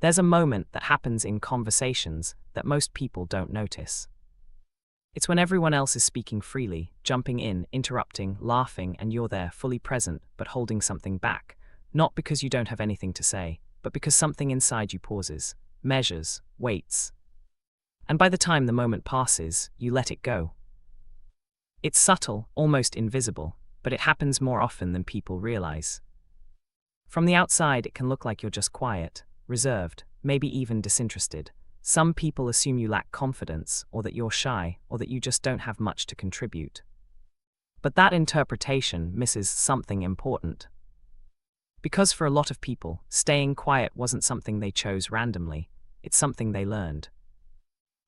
There's a moment that happens in conversations that most people don't notice. It's when everyone else is speaking freely, jumping in, interrupting, laughing, and you're there, fully present, but holding something back. Not because you don't have anything to say, but because something inside you pauses, measures, waits. And by the time the moment passes, you let it go. It's subtle, almost invisible, but it happens more often than people realize. From the outside, it can look like you're just quiet, reserved, maybe even disinterested. Some people assume you lack confidence, or that you're shy, or that you just don't have much to contribute. But that interpretation misses something important. Because for a lot of people, staying quiet wasn't something they chose randomly, it's something they learned.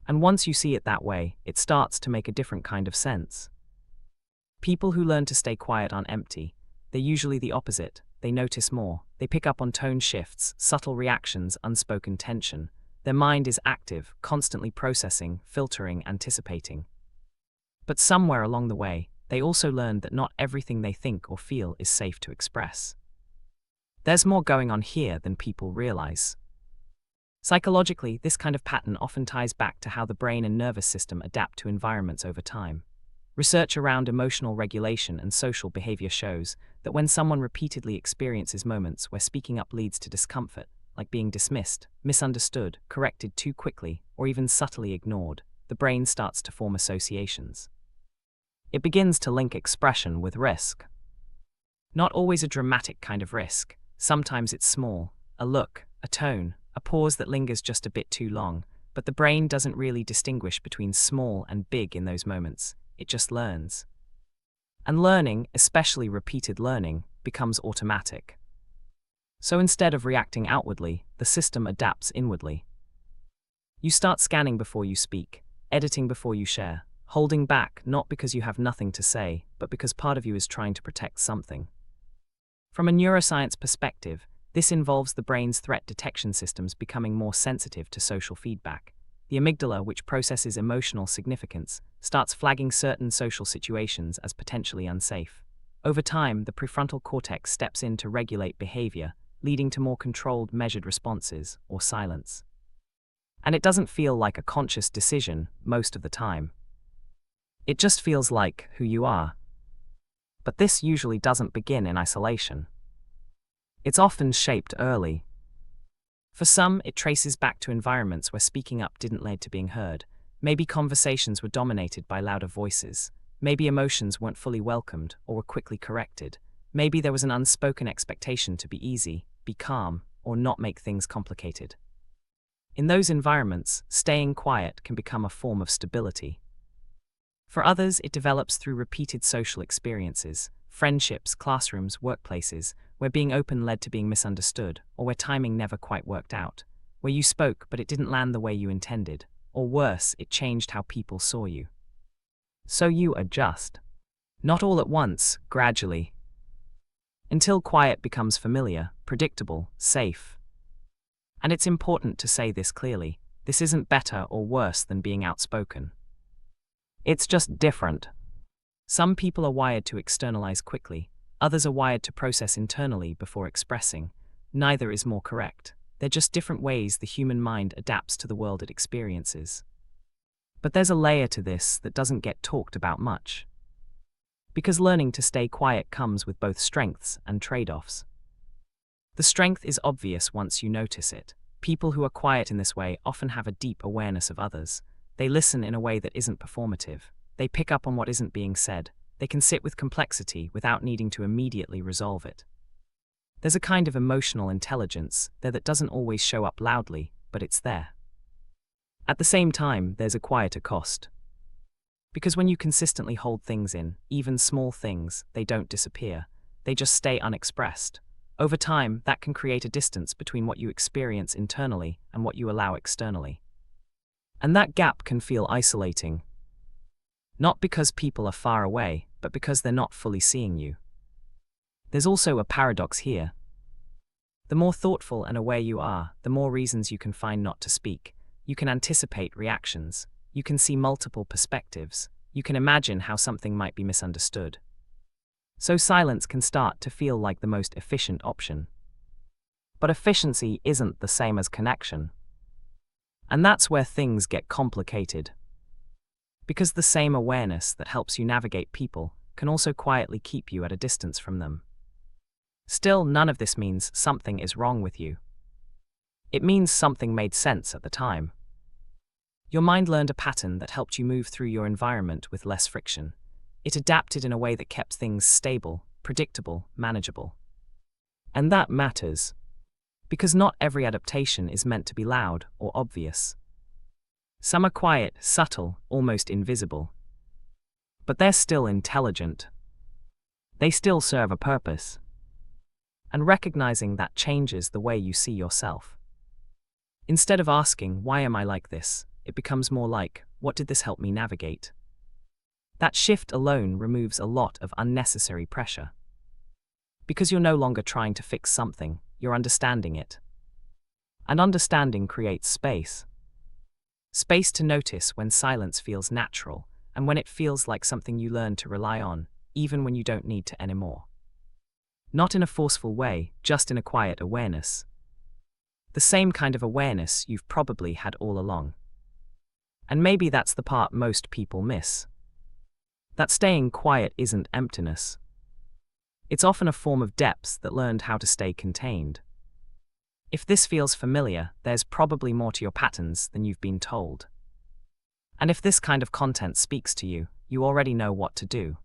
And once you see it that way, it starts to make a different kind of sense. People who learn to stay quiet aren't empty. They're usually the opposite. They notice more. They pick up on tone shifts, subtle reactions, unspoken tension. Their mind is active, constantly processing, filtering, anticipating. But somewhere along the way, they also learned that not everything they think or feel is safe to express. There's more going on here than people realize. Psychologically, this kind of pattern often ties back to how the brain and nervous system adapt to environments over time. Research around emotional regulation and social behavior shows that when someone repeatedly experiences moments where speaking up leads to discomfort, like being dismissed, misunderstood, corrected too quickly, or even subtly ignored, the brain starts to form associations. It begins to link expression with risk. Not always a dramatic kind of risk. Sometimes it's small, a look, a tone, a pause that lingers just a bit too long, but the brain doesn't really distinguish between small and big in those moments. It just learns. And learning, especially repeated learning, becomes automatic. So instead of reacting outwardly, the system adapts inwardly. You start scanning before you speak, editing before you share, holding back not because you have nothing to say, but because part of you is trying to protect something. From a neuroscience perspective, this involves the brain's threat detection systems becoming more sensitive to social feedback. The amygdala, which processes emotional significance, starts flagging certain social situations as potentially unsafe. Over time, the prefrontal cortex steps in to regulate behavior, leading to more controlled, measured responses, or silence. And it doesn't feel like a conscious decision most of the time. It just feels like who you are. But this usually doesn't begin in isolation. It's often shaped early. For some, it traces back to environments where speaking up didn't lead to being heard. Maybe conversations were dominated by louder voices. Maybe emotions weren't fully welcomed or were quickly corrected. Maybe there was an unspoken expectation to be easy, be calm, or not make things complicated. In those environments, staying quiet can become a form of stability. For others, it develops through repeated social experiences, friendships, classrooms, workplaces, where being open led to being misunderstood, or where timing never quite worked out, where you spoke but it didn't land the way you intended, or worse, it changed how people saw you. So you adjust. Not all at once, gradually. Until quiet becomes familiar, predictable, safe. And it's important to say this clearly, this isn't better or worse than being outspoken. It's just different. Some people are wired to externalize quickly, others are wired to process internally before expressing. Neither is more correct. They're just different ways the human mind adapts to the world it experiences. But there's a layer to this that doesn't get talked about much. Because learning to stay quiet comes with both strengths and trade-offs. The strength is obvious once you notice it. People who are quiet in this way often have a deep awareness of others. They listen in a way that isn't performative. They pick up on what isn't being said. They can sit with complexity without needing to immediately resolve it. There's a kind of emotional intelligence there that doesn't always show up loudly, but it's there. At the same time, there's a quieter cost. Because when you consistently hold things in, even small things, they don't disappear. They just stay unexpressed. Over time, that can create a distance between what you experience internally and what you allow externally. And that gap can feel isolating. Not because people are far away, but because they're not fully seeing you. There's also a paradox here. The more thoughtful and aware you are, the more reasons you can find not to speak. You can anticipate reactions. You can see multiple perspectives. You can imagine how something might be misunderstood. So silence can start to feel like the most efficient option. But efficiency isn't the same as connection. And that's where things get complicated. Because the same awareness that helps you navigate people can also quietly keep you at a distance from them. Still, none of this means something is wrong with you. It means something made sense at the time. Your mind learned a pattern that helped you move through your environment with less friction. It adapted in a way that kept things stable, predictable, manageable. And that matters. Because not every adaptation is meant to be loud or obvious. Some are quiet, subtle, almost invisible. But they're still intelligent. They still serve a purpose. And recognizing that changes the way you see yourself. Instead of asking, why am I like this? It becomes more like, what did this help me navigate? That shift alone removes a lot of unnecessary pressure. Because you're no longer trying to fix something, you're understanding it. And understanding creates space. Space to notice when silence feels natural, and when it feels like something you learn to rely on, even when you don't need to anymore. Not in a forceful way, just in a quiet awareness. The same kind of awareness you've probably had all along. And maybe that's the part most people miss. That staying quiet isn't emptiness. It's often a form of depth that learned how to stay contained. If this feels familiar, there's probably more to your patterns than you've been told. And if this kind of content speaks to you, you already know what to do.